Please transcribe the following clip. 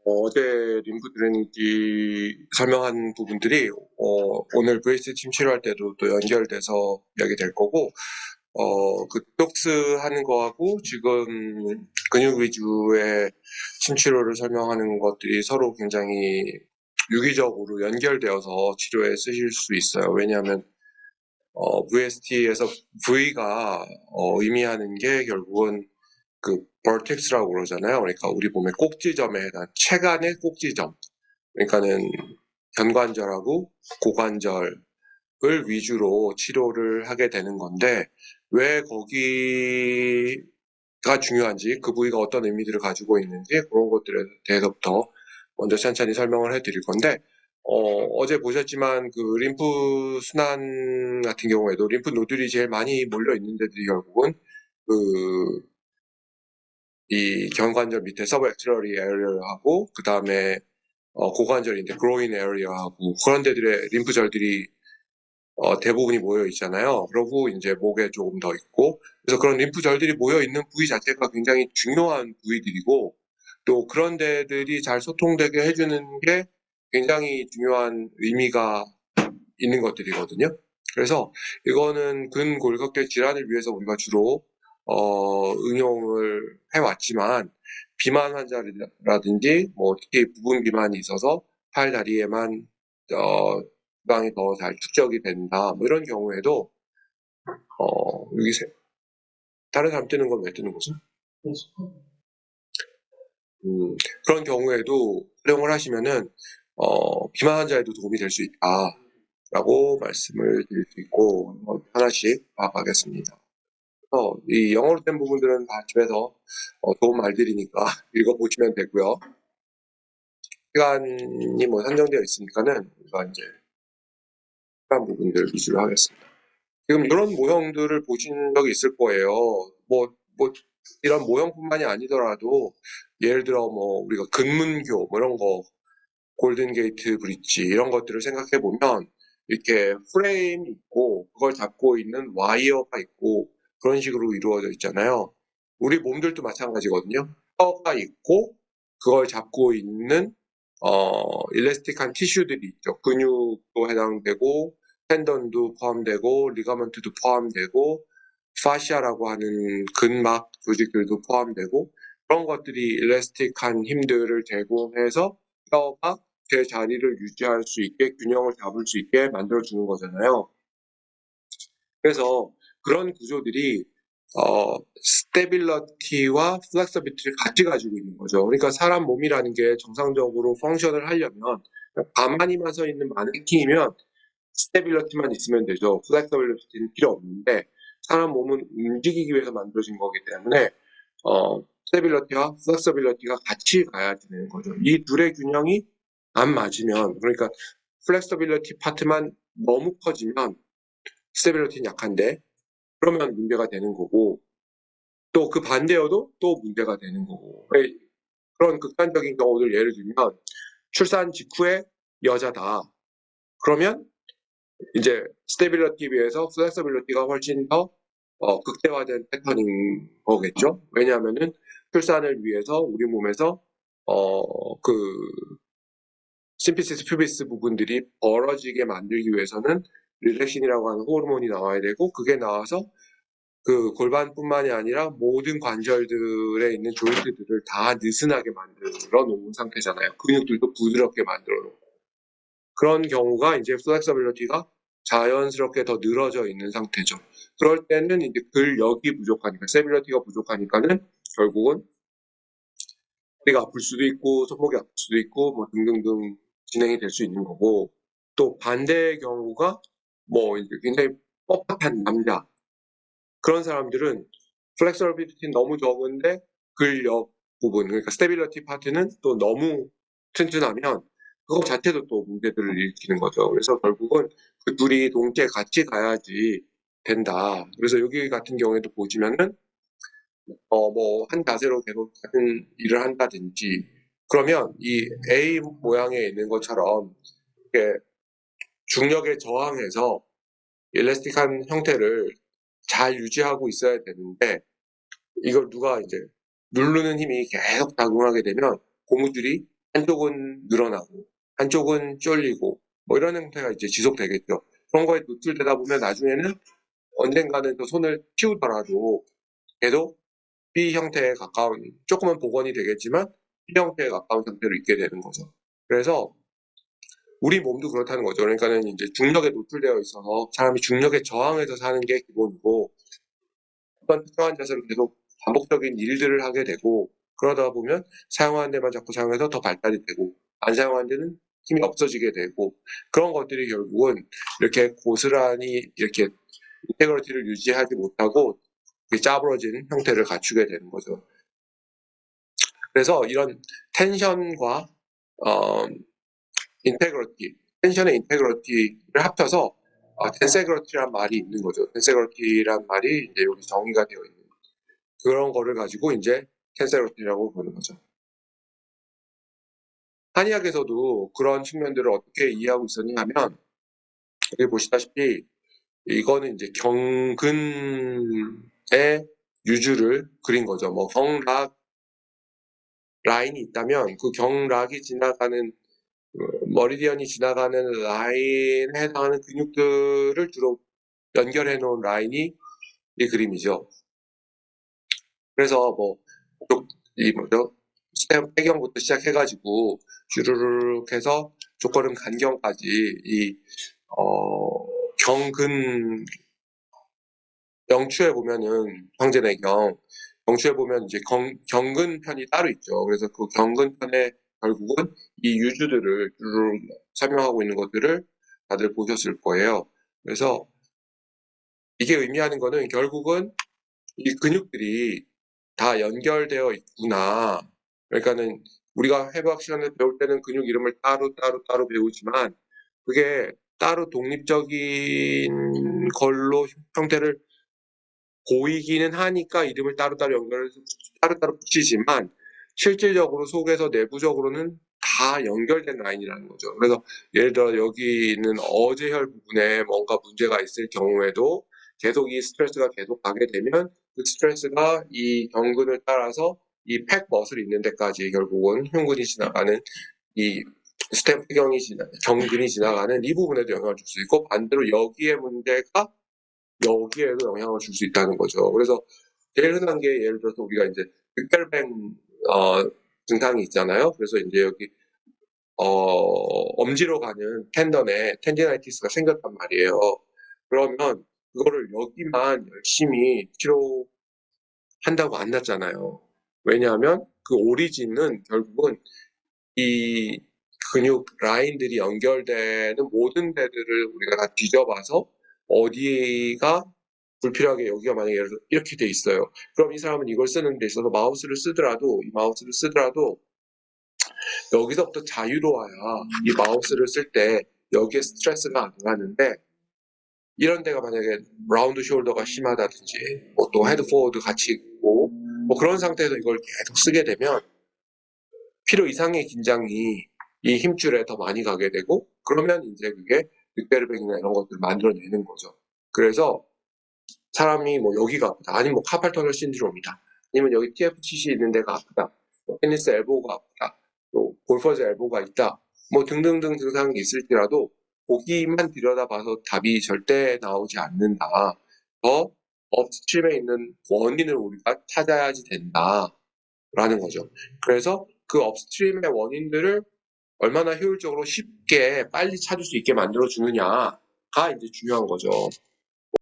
어제 림프 드레인지 설명한 부분들이 오늘 VS 침 치료할 때도 또 연결돼서 이야기될 거고, 그 디톡스 하는 거하고 지금 근육 위주의 침 치료를 설명하는 것들이 서로 굉장히 유기적으로 연결되어서 치료에 쓰실 수 있어요. 왜냐하면 VST에서 V가 의미하는 게 결국은 그 벌텍스라고 그러잖아요. 그러니까 우리 몸의 꼭지점에 해당, 체간의 꼭지점. 그러니까는 견관절하고 고관절을 위주로 치료를 하게 되는 건데, 왜 거기가 중요한지, 그 부위가 어떤 의미들을 가지고 있는지 그런 것들에 대해서부터 먼저 천천히 설명을 해드릴 건데, 어제 보셨지만 그 림프 순환 같은 경우에도 림프 노듈이 제일 많이 몰려 있는 데들이 결국은 그 이 견관절 밑에 서브액츄러리 에리어하고 그 다음에 고관절인데 그로인 에리어하고 그런 데들의 림프절들이 대부분이 모여 있잖아요. 그리고 이제 목에 조금 더 있고, 그래서 그런 림프절들이 모여 있는 부위 자체가 굉장히 중요한 부위들이고, 또 그런 데들이 잘 소통되게 해주는 게 굉장히 중요한 의미가 있는 것들이거든요. 그래서 이거는 근골격계 질환을 위해서 우리가 주로 응용을 해왔지만, 비만 환자라든지 뭐 특히 부분 비만이 있어서 팔 다리에만 지방이 더 잘 축적이 된다, 뭐 이런 경우에도 여기 다른 사람 뜨는 건 왜 뜨는 거지? 그런 경우에도 활용을 하시면은 비만 환자에도 도움이 될 수 있다라고 말씀을 드릴 수 있고, 하나씩 봐가겠습니다. 이 영어로 된 부분들은 다 집에서 좋은 말들이니까 읽어보시면 되고요. 시간이 뭐 한정되어 있으니까는 우리가 이제 필요한 부분들 위주로 하겠습니다. 지금 이런 모형들을 보신 적이 있을 거예요. 뭐 이런 모형뿐만이 아니더라도 예를 들어 뭐 우리가 근문교 뭐 이런 거, 골든게이트 브릿지 이런 것들을 생각해 보면 이렇게 프레임이 있고 그걸 잡고 있는 와이어가 있고 그런 식으로 이루어져 있잖아요. 우리 몸들도 마찬가지거든요. 뼈가 있고 그걸 잡고 있는 일레스틱한 티슈들이 있죠. 근육도 해당되고 텐던도 포함되고 리가먼트도 포함되고 파시아라고 하는 근막 조직들도 포함되고, 그런 것들이 일레스틱한 힘들을 제공해서 뼈가 제 자리를 유지할 수 있게, 균형을 잡을 수 있게 만들어주는 거잖아요. 그래서 그런 구조들이 스테빌러티와 플렉서비티를 같이 가지고 있는 거죠. 그러니까 사람 몸이라는 게 정상적으로 펑션을 하려면 가만히만 서 있는 마네킹이면 스테빌러티만 있으면 되죠. 플렉서빌러티는 필요 없는데, 사람 몸은 움직이기 위해서 만들어진 거기 때문에 스테빌러티와 플렉서빌러티가 같이 가야 되는 거죠. 이 둘의 균형이 안 맞으면, 그러니까 플렉서빌러티 파트만 너무 커지면 스테빌러티는 약한데 그러면 문제가 되는 거고, 또 그 반대여도 또 문제가 되는 거고. 그런 극단적인 경우들 예를 들면 출산 직후에 여자다. 그러면 이제 스테빌러티에 비해서 플렉서빌리티가 훨씬 더 극대화된 패턴인 거겠죠. 왜냐하면은 출산을 위해서 우리 몸에서 그 심피시스 퓨비스 부분들이 벌어지게 만들기 위해서는 릴렉신이라고 하는 호르몬이 나와야 되고, 그게 나와서 그 골반뿐만이 아니라 모든 관절들에 있는 조인트들을 다 느슨하게 만들어 놓은 상태잖아요. 근육들도 부드럽게 만들어 놓고. 그런 경우가 이제 플렉서빌리티가 자연스럽게 더 늘어져 있는 상태죠. 그럴 때는 이제 근력이 부족하니까, 스테빌리티가 부족하니까는 결국은 허리가 아플 수도 있고 손목이 아플 수도 있고 뭐 등등등 진행이 될 수 있는 거고, 또 반대의 경우가 뭐 이제 굉장히 뻣뻣한 남자, 그런 사람들은 플렉서빌리티는 너무 적은데 근력 부분, 그러니까 스테빌리티 파트는 또 너무 튼튼하면 그거 자체도 또 문제들을 일으키는 거죠. 그래서 결국은 그 둘이 동시에 같이 가야지 된다. 그래서 여기 같은 경우에도 보시면은 뭐 한 자세로 계속 같은 일을 한다든지, 그러면 이 A 모양에 있는 것처럼 이렇게 중력에 저항해서 일레스틱한 형태를 잘 유지하고 있어야 되는데, 이걸 누가 이제 누르는 힘이 계속 작용하게 되면 고무줄이 한쪽은 늘어나고 한쪽은 쫄리고 뭐 이런 형태가 이제 지속되겠죠. 그런 거에 노출되다 보면 나중에는 언젠가는 또 손을 틔우더라도 계속 B 형태에 가까운, 조금은 복원이 되겠지만 B 형태에 가까운 상태로 있게 되는 거죠. 그래서 우리 몸도 그렇다는 거죠. 그러니까는 이제 중력에 노출되어 있어서 사람이 중력에 저항해서 사는 게 기본이고, 어떤 특정한 자세로 계속 반복적인 일들을 하게 되고, 그러다 보면 사용하는 데만 자꾸 사용해서 더 발달이 되고, 안 사용하는 데는 힘이 없어지게 되고, 그런 것들이 결국은 이렇게 고스란히 이렇게 인테그리티를 유지하지 못하고 짜부러진 형태를 갖추게 되는 거죠. 그래서 이런 텐션과 인테그리티, 텐션의 인테그리티를 합쳐서 텐세그리티란 말이 있는 거죠. 텐세그리티란 말이 이제 여기 정의가 되어 있는 그런 거를 가지고 이제 텐세그리티라고 부르는 거죠. 한의학에서도 그런 측면들을 어떻게 이해하고 있었냐 하면, 여기 보시다시피 이거는 이제 경근의 유주를 그린 거죠. 뭐 경락 라인이 있다면 그 경락이 지나가는 머리디언이 지나가는 라인에 해당하는 근육들을 주로 연결해 놓은 라인이 이 그림이죠. 그래서 뭐 이 뭐죠? 스텝 배경부터 시작해가지고 주르륵 해서 조건음 간경까지 이 경근 영추에 보면은 황제내경 영추에 보면 이제 경근 편이 따로 있죠. 그래서 그 경근 편에 결국은 이 유주들을 주르륵 설명하고 있는 것들을 다들 보셨을 거예요. 그래서 이게 의미하는 거는 결국은 이 근육들이 다 연결되어 있구나. 그러니까는 우리가 해부학 시간에 배울 때는 근육 이름을 따로 배우지만 그게 따로 독립적인 걸로 형태를 보이기는 하니까 이름을 따로따로 연결해서 따로따로 붙이지만 실질적으로 속에서 내부적으로는 다 연결된 라인이라는 거죠. 그래서 예를 들어 여기 있는 어제혈 부분에 뭔가 문제가 있을 경우에도 계속 이 스트레스가 계속 가게 되면 그 스트레스가 이 경근을 따라서 이 팩벗을 있는 데까지 결국은 흉근이 지나가는 이 경근이 지나가는 이 부분에도 영향을 줄 수 있고, 반대로 여기에 문제가 여기에도 영향을 줄 수 있다는 거죠. 그래서 제일 흔한 게 예를 들어서 우리가 이제 빅벨뱅 증상이 있잖아요. 그래서 이제 여기 엄지로 가는 텐던에 텐디나이티스가 생겼단 말이에요. 그러면 그거를 여기만 열심히 치료한다고 안 낫잖아요. 왜냐하면 그 오리진은 결국은 이 근육 라인들이 연결되는 모든 데들을 우리가 다 뒤져봐서 어디가 불필요하게 여기가 만약에 예를 들어 이렇게 돼 있어요. 그럼 이 사람은 이걸 쓰는 데 있어서 이 마우스를 쓰더라도 여기서부터 자유로워야 이 마우스를 쓸 때 여기에 스트레스가 안 가는데, 이런 데가 만약에 라운드 숄더가 심하다든지 뭐 또 헤드 포워드 같이 있고 뭐 그런 상태에서 이걸 계속 쓰게 되면 필요 이상의 긴장이 이 힘줄에 더 많이 가게 되고, 그러면 이제 그게 늑대르뱅이나 이런 것들을 만들어내는 거죠. 그래서 사람이 뭐 여기가 아프다, 아니면 뭐 카팔 터널 신드롬이다, 아니면 여기 TFCC 있는 데가 아프다, 뭐 테니스 엘보가 아프다, 또 골퍼즈 엘보가 있다, 뭐 등등등 증상이 있을지라도 보기만 들여다봐서 답이 절대 나오지 않는다. 더 업스트림에 있는 원인을 우리가 찾아야지 된다라는 거죠. 그래서 그 업스트림의 원인들을 얼마나 효율적으로 쉽게 빨리 찾을 수 있게 만들어 주느냐가 이제 중요한 거죠.